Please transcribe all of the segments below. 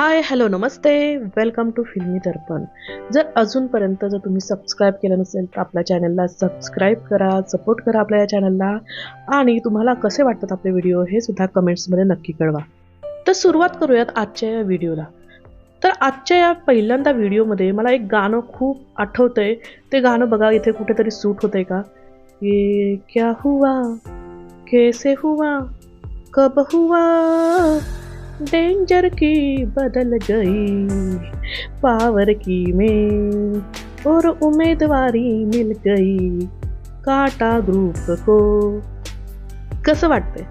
हाय hello नमस्ते. Welcome to Filmy Darpan. जर अजूनपर्यंत तुम्ही सबस्क्राईब केलं नसेल तर आपल्या चॅनलला सबस्क्राईब करा, सपोर्ट करा आपल्या या चॅनलला. आणि तुम्हाला कसे वाटतात आपले व्हिडिओ हे सुद्धा कमेंट्समध्ये नक्की कळवा. तर सुरुवात करूयात आजच्या या व्हिडिओला. तर आजच्या या पहिल्यांदा व्हिडिओमध्ये मला एक गाणं खूप आठवतंय. ते गाणं बघा इथे कुठेतरी सूट होतंय का. ये क्या हुआ, कैसे हुआ, कब हुआ, डेंजर की बदल गई, पावर की में और उमेदवारी मिल गई, काटा ग्रुप को. कसं वाटतंय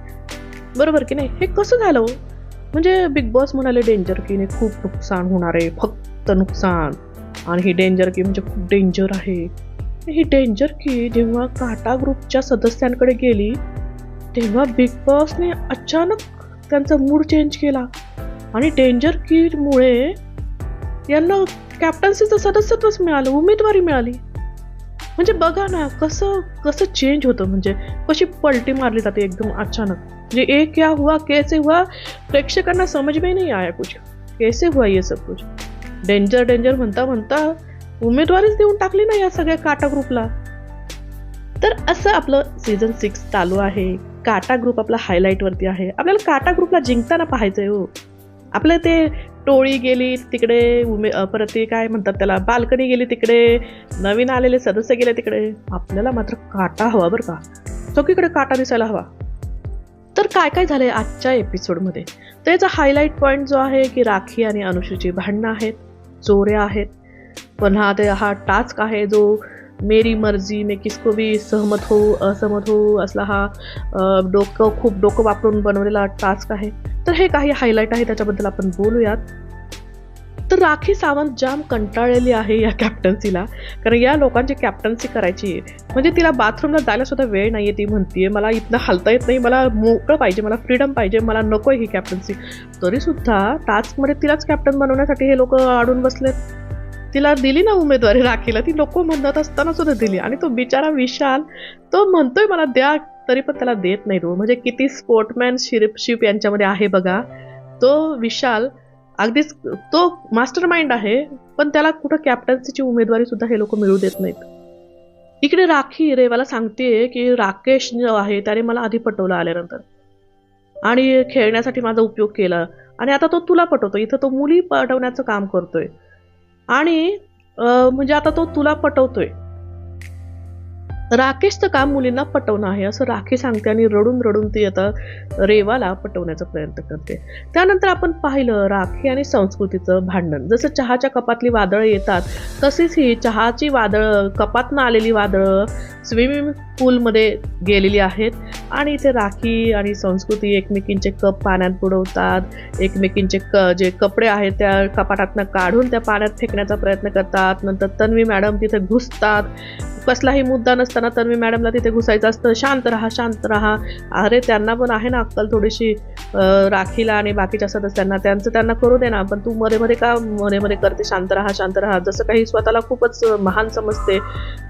बरोबर की नाही. हे कसं झालं म्हणजे बिग बॉस म्हणाले डेंजर कीने खूप नुकसान होणार आहे, फक्त नुकसान. आणि ही डेंजर की म्हणजे खूप डेंजर आहे. ही डेंजर की जेव्हा काटा ग्रुपच्या सदस्यांकडे गेली तेव्हा बिग बॉसने अचानक त्यांचा मूड चेंज केला आणि डेंजर कीमुळे यांना कॅप्टन्सीचं सदस्यत्वच मिळालं, उमेदवारी मिळाली. म्हणजे बघा ना कसं कसं चेंज होतं, म्हणजे कशी पलटी मारली जाते एकदम अचानक. म्हणजे ए क्या हुआ कैसे हुआ, प्रेक्षकांना समझ में नहीं आया कुछ, कैसे हुआ ये सब कुछ. डेंजर डेंजर म्हणता म्हणता उमेदवारीच देऊन टाकली ना या सगळ्या काटा ग्रुपला. तर असं आपलं सीझन 6 चालू आहे. काटा ग्रुप आपला हायलाईटवरती आहे. आपल्याला काटा ग्रुपला जिंकताना पाहायचंय हो. आपलं ते टोळी गेली तिकडे, परत ते काय म्हणतात त्याला, बाल्कनी गेली तिकडे, नवीन आलेले सदस्य गेले तिकडे. आपल्याला मात्र काटा हवा बरं का, सगळीकडे काटा दिसायला हवा. तर काय काय झालंय आजच्या एपिसोडमध्ये, त्याचा हायलाईट पॉईंट जो आहे की राखी आणि अनुश्रीची भांडणं आहेत, चोऱ्या आहेत. पुन्हा ते हा टास्क आहे जो मेरी मर्जी में किसको भी सहमत हो असहमत हो असला हा खूप डोकं वापरून बनवलेला टास्क आहे. तर हे काही हायलाईट आहे, त्याच्याबद्दल आपण बोलूयात. तर राखी सावंत जाम कंटाळलेली आहे या कॅप्टन्सीला, कारण या लोकांची कॅप्टन्सी करायची आहे म्हणजे तिला बाथरूमला जायला सुद्धा वेळ नाहीये. ती म्हणतीये मला इथनं हलता येत नाही, मला मोकळं पाहिजे, मला फ्रीडम पाहिजे, मला नकोय ही कॅप्टन्सी. तरी सुद्धा टास्कमध्ये तिलाच कॅप्टन बनवण्यासाठी हे लोक अडून बसलेत. तिला दिली ना उमेदवारी राखीला, ती नको म्हणत असताना सुद्धा दिली. आणि तो बिचारा विशाल तो म्हणतोय मला द्या, तरी पण त्याला देत नाही तो. म्हणजे किती स्पोर्टमॅनशिप यांच्यामध्ये आहे बघा. तो विशाल अगदीच तो मास्टर माइंड आहे, पण त्याला कुठं कॅप्टन्सीची उमेदवारी सुद्धा हे लोक मिळू देत नाहीत. इकडे राखी रेवाला सांगतेय की राकेश जो आहे त्याने मला आधी पटवलं आल्यानंतर आणि खेळण्यासाठी माझा उपयोग केला, आणि आता तो तुला पटवतो. इथं तो मुली पटवण्याचं काम करतोय आणि म्हणजे आता तो तुला पटवतोय. राकेशचं काम मुलींना पटवणं आहे असं राखी सांगते आणि रडून रडून ती आता रेवाला पटवण्याचा प्रयत्न करते. त्यानंतर आपण पाहिलं राखी आणि संस्कृतीचं भांडण. जसं चहाच्या कपातली वादळं येतात तशीच ही चहाची वादळं, कपातनं आलेली वादळं स्विमिंग पूलमध्ये गेलेली आहेत. आणि इथे राखी आणि संस्कृती एकमेकींचे कप पाण्यात बुडवतात, एकमेकींचे जे कपडे आहेत त्या कपाटातनं काढून त्या पाण्यात फेकण्याचा प्रयत्न करतात. नंतर तन्वी मॅडम तिथे घुसतात. कसलाही मुद्दा नसताना तन्वी मॅडमला तिथे घुसायचं असतं. शांत राहा शांत राहा. अरे त्यांना पण आहे ना अक्कल थोडीशी, राखीला आणि बाकीच्या सदस्यांना त्यांचं त्यांना करू दे ना, पण तू मध्ये मध्ये का मध्ये मध्ये करते शांत राहा शांत राहा, जसं काही स्वतःला खूपच महान समजते.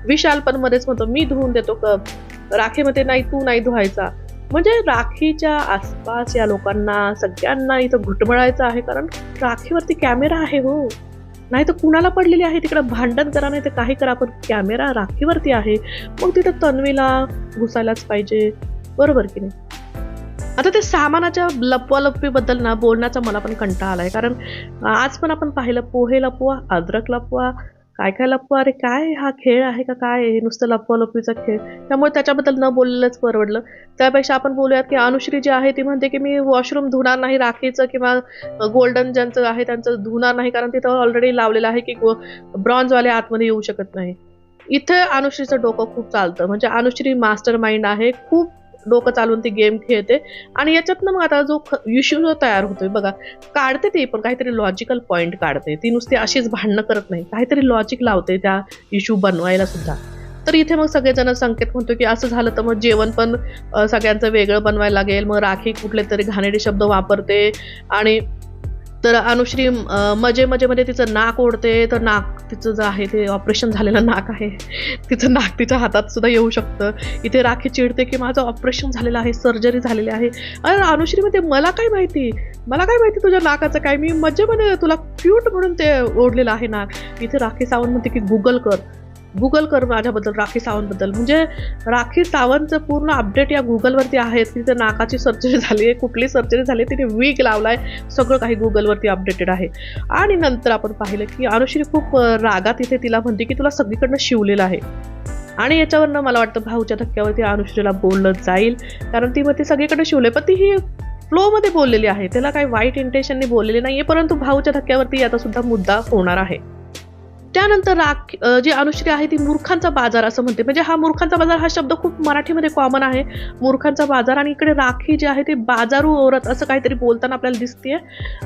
विशाल पण मध्येच म्हणतो मी धुवून देतो कप, राखीमध्ये नाही तू नाही धुवायचा. म्हणजे राखीच्या आसपास या लोकांना सगळ्यांना इथं घुटमळायचं आहे, कारण राखीवरती कॅमेरा आहे हो. नाही तर कुणाला पडलेली आहे तिकडं, भांडण करा नाही तर काही करा, पण कॅमेरा राखीवरती आहे. मग तिथं तन्वीला घुसायलाच पाहिजे, बरोबर की नाही. आता ते सामानाच्या लपवालपवीबद्दल ना बोलण्याचा मला पण कंटाळा आलाय, कारण आज पण आपण पाहिलं पोहे लपवा, अद्रक लपवा, काय काय लपवा. अरे काय हा खेळ आहे का काय, हे नुसतं लपवालपवीचा खेळ. त्यामुळे त्याच्याबद्दल न बोललेलंच परवडलं. त्यापेक्षा आपण बोलूयात की अनुश्री जी आहे ती म्हणते की मी वॉशरूम धुणार नाही राखीचं किंवा गोल्डन ज्यांचं आहे त्यांचं धुणार नाही, कारण तिथं ऑलरेडी लावलेलं आहे की ब्रॉन्झवाले आतमध्ये येऊ शकत नाही. इथं अनुश्रीचं डोकं खूप चालतं, म्हणजे अनुश्री मास्टर माइंड आहे, खूप डोकं चालून ती गेम खेळते. आणि याच्यातनं मग आता जो इश्यू जो तयार होतोय बघा, काढते ती पण काहीतरी लॉजिकल पॉईंट काढते. ती नुसती अशीच भांडणं करत नाही, काहीतरी लॉजिक लावते त्या इश्यू बनवायला सुद्धा. तर इथे मग सगळेजण संकेत म्हणतो की असं झालं तर मग जेवण पण सगळ्यांचं वेगळं बनवायला लागेल. मग राखी कुठले तरी घाणेरडे शब्द वापरते आणि तर अनुश्री मध्ये तिचं नाक ओढते, तर नाक तिचं जे आहे ते ऑपरेशन झालेलं नाक आहे, तिचं नाक तिच्या हातात सुद्धा येऊ शकतं. इथे राखी चिडते की माझं ऑपरेशन झालेलं आहे, सर्जरी झालेली आहे. अरे अनुश्री म्हणते मला काय माहिती तुझ्या नाकाचं काय, मी मज्जेमध्ये तुला क्यूट म्हणून ते ओढलेलं आहे नाक. इथे राखी सावंत म्हणते की गुगल कर माझ्याबद्दल, राखी सावंतबद्दल. म्हणजे राखी सावंतचं पूर्ण अपडेट या गुगलवरती आहे. तिथे नाकाची सर्जरी झाली आहे, कुठली सर्जरी झाली, तिने वीक लावलाय, सगळं काही गुगलवरती अपडेटेड आहे. आणि नंतर आपण पाहिलं की अनुश्री खूप रागात इथे तिला म्हणते की तुला सगळीकडनं शिवलेलं आहे. आणि याच्यावरनं मला वाटतं भाऊच्या धक्क्यावरती अनुश्रीला बोललं जाईल, कारण ती म्हणते सगळीकडे शिवले, पण ती ही फ्लोमध्ये बोललेली आहे, त्याला काही वाईट इंटेन्शनने बोललेली नाहीये, परंतु भाऊच्या धक्क्यावरती आता सुद्धा मुद्दा होणार आहे. त्यानंतर जी अनुश्री आहे ती मूर्खांचा बाजार असं म्हणते. म्हणजे हा मूर्खांचा बाजार हा शब्द खूप मराठीमध्ये कॉमन आहे, मूर्खांचा बाजार. आणि इकडे राखी जी आहे ती बाजारू औरत असं काहीतरी बोलताना आपल्याला दिसतेय.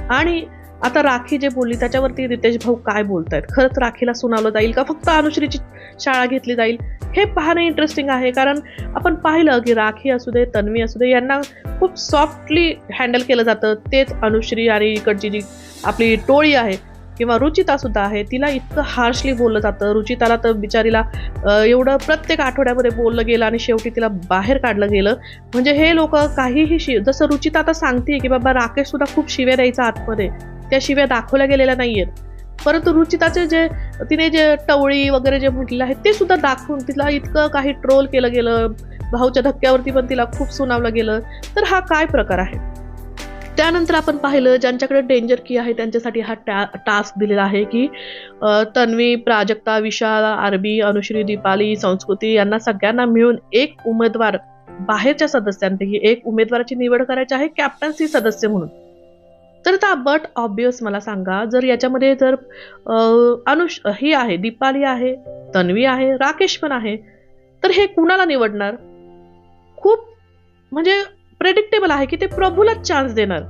आणि आता राखी जे बोलली त्याच्यावरती रितेश भाऊ काय बोलतायत, खरंच राखीला सुनावलं जाईल का, फक्त अनुश्रीची शाळा घेतली जाईल, हे पाहणं इंटरेस्टिंग आहे. कारण आपण पाहिलं की राखी असू दे, तन्वी असू दे, यांना खूप सॉफ्टली हँडल केलं जातं. तेच अनुश्री आणि इकडची जी आपली टोळी आहे किंवा रुचिता सुद्धा आहे, तिला इतकं हार्शली बोललं जातं. रुचिताला तर बिचारीला एवढं प्रत्येक आठवड्यामध्ये बोललं गेलं आणि शेवटी तिला बाहेर काढलं गेलं. म्हणजे हे लोक काहीही जसं रुचिता आता सांगते की बाबा राकेश सुद्धा खूप शिव्या द्यायचा आतमध्ये, त्या शिव्या दाखवल्या गेलेल्या नाहीयेत, परंतु रुचिताचे तिने जे टवळी वगैरे जे म्हटलेलं आहे ते सुद्धा दाखवून तिला इतकं काही ट्रोल केलं गेलं. भाऊच्या धक्क्यावरती पण तिला खूप सुनावलं गेलं. तर हा काय प्रकार आहे. त्यानंतर आपण पाहिलं ज्यांच्याकडे डेंजर की आहे त्यांच्यासाठी हा टास्क दिलेला आहे की तन्वी, प्राजक्ता, विशाल, आरबी, अनुश्री, दीपाली, संस्कृती यांना सगळ्यांना मिळून एक उमेदवार, बाहेरच्या सदस्यांपैकी एक उमेदवाराची निवड करायची आहे कॅप्टन्सी सदस्य म्हणून. तर आता बट ऑब्वियस मला सांगा, जर याच्यामध्ये जर ही आहे, दीपाली आहे, तन्वी आहे, राकेश पण आहे, तर हे कुणाला निवडणार. खूप म्हणजे प्रेडिक्टेबल आहे की ते प्रभूला चान्स देणार.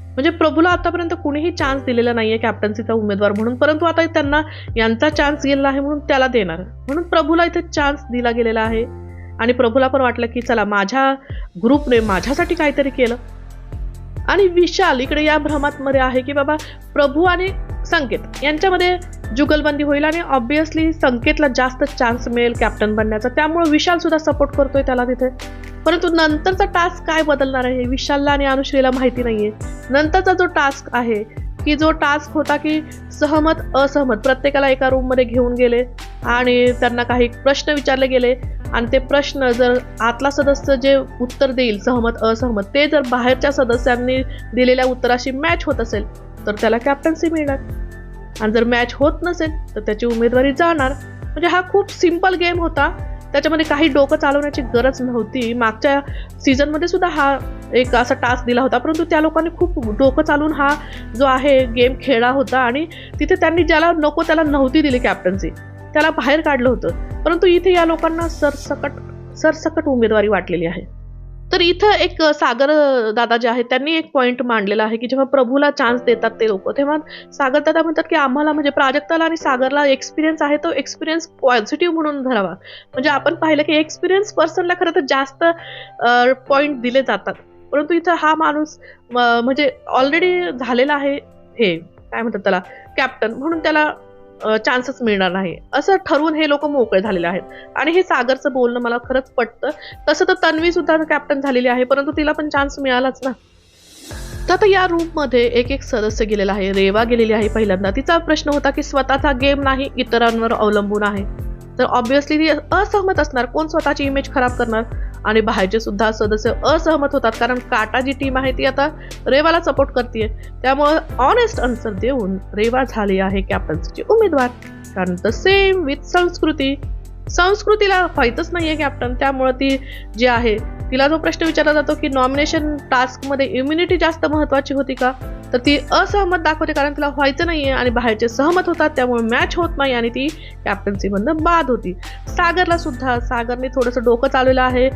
म्हणजे प्रभूला आतापर्यंत कुणीही चान्स दिलेला नाहीये कॅप्टन्सीचा उमेदवार म्हणून, परंतु आता त्यांना यांचा चान्स गेलेला आहे म्हणून त्याला देणार, म्हणून प्रभूला इथे चान्स दिला गेलेला आहे. आणि प्रभूला पण वाटलं की चला माझ्या ग्रुपने माझ्यासाठी काहीतरी केलं. आणि विशाल इकडे या भ्रमात आहे की बाबा प्रभू आणि संकेत यांच्यामध्ये जुगलबंदी होईल आणि ऑब्विसली संकेतला जास्त चान्स मिळेल कॅप्टन बनण्याचा, त्यामुळे विशाल सुद्धा सपोर्ट करतोय त्याला तिथे. परंतु नंतरचा टास्क काय बदलणार आहे विशालला आणि अनुश्रीला माहिती नाहीये. नंतरचा जो टास्क आहे की जो टास्क होता की सहमत असहमत प्रत्येकाला एका रूम मध्ये घेऊन गेले आणि त्यांना काही प्रश्न विचारले गेले आणि ते प्रश्न जर आतला सदस्य जे उत्तर देईल सहमत असहमत ते जर बाहेरच्या सदस्यांनी दिलेल्या उत्तराशी मॅच होत असेल तर त्याला कॅप्टन्सी मिळणार, आणि जर मॅच होत नसेल तर त्याची उमेदवारी जाणार. म्हणजे हा खूप सिंपल गेम होता, त्याच्यामध्ये काही डोकं चालवण्याची गरज नव्हती. मागच्या सीझनमध्ये सुद्धा हा एक असा टास्क दिला होता, परंतु त्या लोकांनी खूप डोकं चालवून हा जो आहे गेम खेळला होता आणि तिथे त्यांनी ज्याला नको त्याला नव्हती दिली कॅप्टन्सी, त्याला बाहेर काढलं होतं. परंतु इथे या लोकांना सरसकट उमेदवारी वाटलेली आहे. तर इथं एक सागर दादा जे आहेत त्यांनी एक पॉइंट मांडलेला आहे की जेव्हा प्रभूला चान्स देतात ते लोक, तेव्हा सागर दादा म्हणतात की आम्हाला म्हणजे प्राजक्ताला आणि सागरला एक्सपिरियन्स आहे तो एक्सपिरियन्स पॉझिटिव्ह म्हणून धरावा. म्हणजे आपण पाहिलं की एक्सपिरियन्स पर्सनला खरं तर जास्त पॉइंट दिले जातात, परंतु इथं हा माणूस म्हणजे ऑलरेडी झालेला आहे, हे काय म्हणतात त्याला कॅप्टन, म्हणून त्याला चान्सेस मिळणार नाही असं ठरवून हे लोक मोकळे झालेले आहेत. आणि हे सागरचं बोलणं मला खरंच पटतं. तसं तर तन्वी सुद्धा कॅप्टन झालेली आहे, परंतु तिला पण चान्स मिळालाच ना. तर आता या रूममध्ये एक सदस्य गेलेला आहे, रेवा गेलेली आहे पहिल्यांदा. तिचा प्रश्न होता की स्वतःचा गेम नाही इतरांवर अवलंबून आहे, तर ऑब्विसली ती असहमत असणार, कोण स्वतःची इमेज खराब करणार. आणि बाहेरचे सुद्धा सदस्य असहमत होतात, कारण काटा जी टीम आहे ती आता रेवाला सपोर्ट करते, त्यामुळे ऑनेस्ट आन्सर देऊन रेवा झाली आहे कॅप्टन्सीची उमेदवार. कारण द सेम विथ संस्कृतीला व्हायचंच नाहीये कॅप्टन, त्यामुळे ती जी आहे तिला जो प्रश्न विचारला जातो की नॉमिनेशन टास्क मध्ये इम्युनिटी जास्त महत्वाची होती का, तर ती असहमत दाखवते कारण तिला व्हायचं नाहीये आणि बाहेरचे सहमत होतात, त्यामुळे मॅच होत नाही आणि ती कॅप्टन्सी मधनं बाद होती. सागरने थोडंसं डोकं चालवलं आहे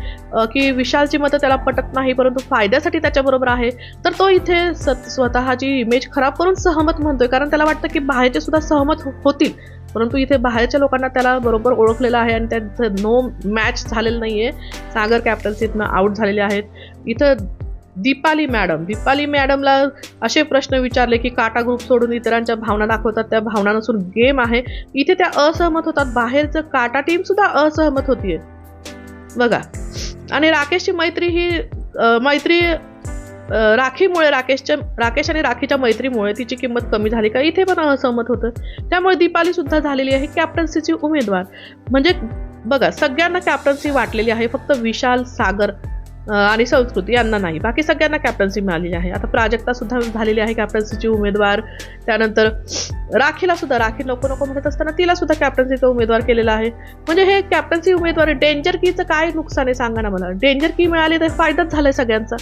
की विशालची मतं त्याला पटत नाही, परंतु फायद्यासाठी त्याच्याबरोबर आहे, तर तो इथे स्वतःची इमेज खराब करून सहमत म्हणतोय, कारण त्याला वाटतं की बाहेरचे सुद्धा सहमत होतील, परंतु इथे बाहेरच्या लोकांना त्याला बरोबर ओळखलेलं आहे आणि त्यांचं नो मॅच झालेलं नाहीये. सागर कॅप्टन्सीतनं आउट झालेले आहेत. इथं दीपाली मॅडमला असे प्रश्न विचारले की काटा ग्रुप सोडून इतरांच्या भावना दाखवतात त्या भावना नसून गेम आहे. इथे त्या असहमत होतात, बाहेरचं काटा टीम सुद्धा असहमत होतीये बघा. आणि राकेशची मैत्री ही मैत्री राखीमुळे राकेश आणि राखीच्या मैत्रीमुळे तिची किंमत कमी झाली का, इथे पण असहमत होतं. त्यामुळे दीपाली सुद्धा झालेली आहे कॅप्टन्सीची उमेदवार. म्हणजे बघा सगळ्यांना कॅप्टन्सी वाटलेली आहे, फक्त विशाल, सागर आणि संस्कृती यांना नाही, बाकी सगळ्यांना कॅप्टन्सी मिळालेली आहे. आता प्राजक्ता सुद्धा झालेली आहे कॅप्टन्सीची उमेदवार. त्यानंतर राखीला सुद्धा, राखी नको नको म्हणत असताना तिला सुद्धा कॅप्टन्सीचा उमेदवार केलेला आहे. म्हणजे हे कॅप्टन्सी उमेदवार. डेंजर कीचं काय नुकसान आहे सांगा ना मला. डेंजर की मिळाली तर फायदाच झालाय सगळ्यांचा.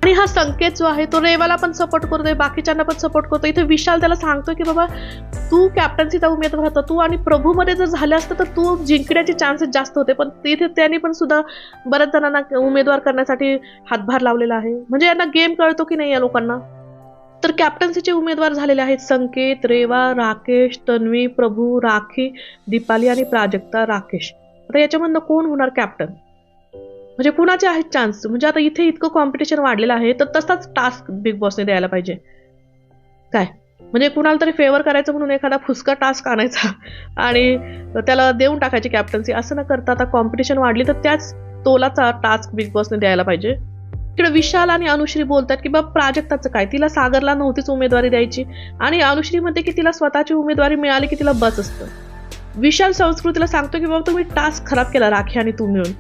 आणि हा संकेत जो आहे तो रेवाला पण सपोर्ट करतोय, बाकीच्यांना पण सपोर्ट करतोय. इथे विशाल त्याला सांगतोय की बाबा तू कॅप्टन्सीचा उमेदवार होता, तू आणि प्रभूमध्ये जर झालं असतं तर तू जिंकण्याचे चान्सेस जास्त होते. पण तिथे त्यांनी पण सुद्धा बऱ्याच जणांना उमेदवार करण्यासाठी हातभार लावलेला आहे. म्हणजे यांना गेम कळतो की नाही या लोकांना. तर कॅप्टन्सीचे उमेदवार झालेले आहेत संकेत, रेवा, राकेश, तन्वी, प्रभू, राखी, दीपाली आणि प्राजक्ता, राकेश. आता याच्यामधनं कोण होणार कॅप्टन, म्हणजे कुणाचे आहेत चान्स. म्हणजे आता इथे इतकं कॉम्पिटिशन वाढलेलं आहे तर तसाच टास्क बिग बॉसने द्यायला पाहिजे काय. म्हणजे कुणाला तरी फेवर करायचं म्हणून एखादा फुसका टास्क आणायचा आणि त्याला देऊन टाकायची कॅप्टन्सी. असं न करता आता कॉम्पिटिशन वाढली तर त्याच तोलाचा टास्क बिग बॉसने द्यायला पाहिजे. इकडे विशाल आणि अनुश्री बोलतात की बाबा प्राजक्ताचं काय, तिला सागरला नव्हतीच उमेदवारी द्यायची आणि अनुश्री म्हणते की तिला स्वतःची उमेदवारी मिळाली की तिला बस असतं. विशाल संस्कृतीला सांगतो की बाबा तुम्ही टास्क खराब केला राखी आणि तू मिळून,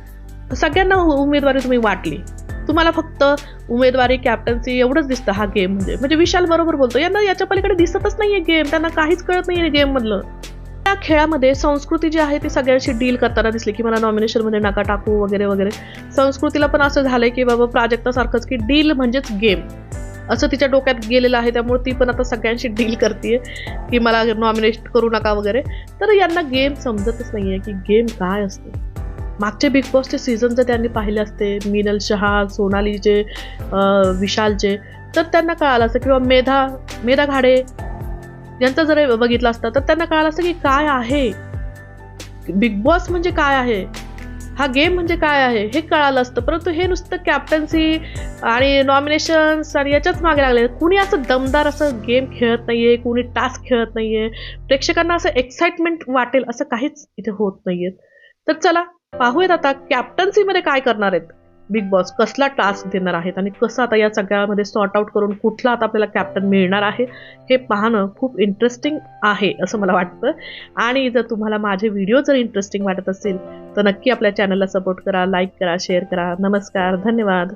सगळ्यांना उमेदवारी तुम्ही वाटली, तुम्हाला फक्त उमेदवारी कॅप्टन्सी एवढंच दिसतं हा गेम. म्हणजे विशाल बरोबर बोलतो, यांना याच्या पलीकडे दिसतच नाहीये गेम, त्यांना काहीच कळत नाहीये गेम मधलं. त्या खेळामध्ये संस्कृती जी आहे ती सगळ्यांशी डील करताना दिसली की मला नॉमिनेशन मध्ये नका टाकू वगैरे वगैरे. संस्कृतीला पण असं झालंय की बाबा प्राजक्तासारखंच की डील म्हणजेच गेम असं तिच्या डोक्यात गेलेलं आहे. त्यामुळे ती पण आता सगळ्यांशी डील करते की मला नॉमिनेट करू नका वगैरे. तर यांना गेम समजतच नाहीये की गेम काय असते. मागचे बिग बॉसचे सीझन जर त्यांनी पाहिले असते, मिनल शहा, सोनालीचे, विशालचे, तर त्यांना कळालं असतं किंवा मेधा घाडे यांचं जर बघितलं असतं तर त्यांना कळालं असतं की काय आहे बिग बॉस, म्हणजे काय आहे हा गेम, म्हणजे काय आहे हे कळालं असतं. परंतु हे नुसतं कॅप्टन्सी आणि नॉमिनेशन्स आणि याच्याच मागे लागले. कुणी असं दमदार असं गेम खेळत नाहीये, कुणी टास्क खेळत नाहीये, प्रेक्षकांना असं एक्साइटमेंट वाटेल असं काहीच इथे होत नाहीये. तर चला पाहूयात आता कॅप्टन्सीमध्ये काय करणार आहेत बिग बॉस, कसला टास्क देणार आहेत आणि कसं आता या सगळ्यामध्ये सॉर्ट आउट करून कुठला आता आपल्याला कॅप्टन मिळणार आहे हे पाहणं खूप इंटरेस्टिंग आहे असं मला वाटतं. आणि जर तुम्हाला माझे व्हिडिओ जर इंटरेस्टिंग वाटत असेल तर नक्की आपल्या चॅनलला सपोर्ट करा, लाईक करा, शेअर करा. नमस्कार, धन्यवाद.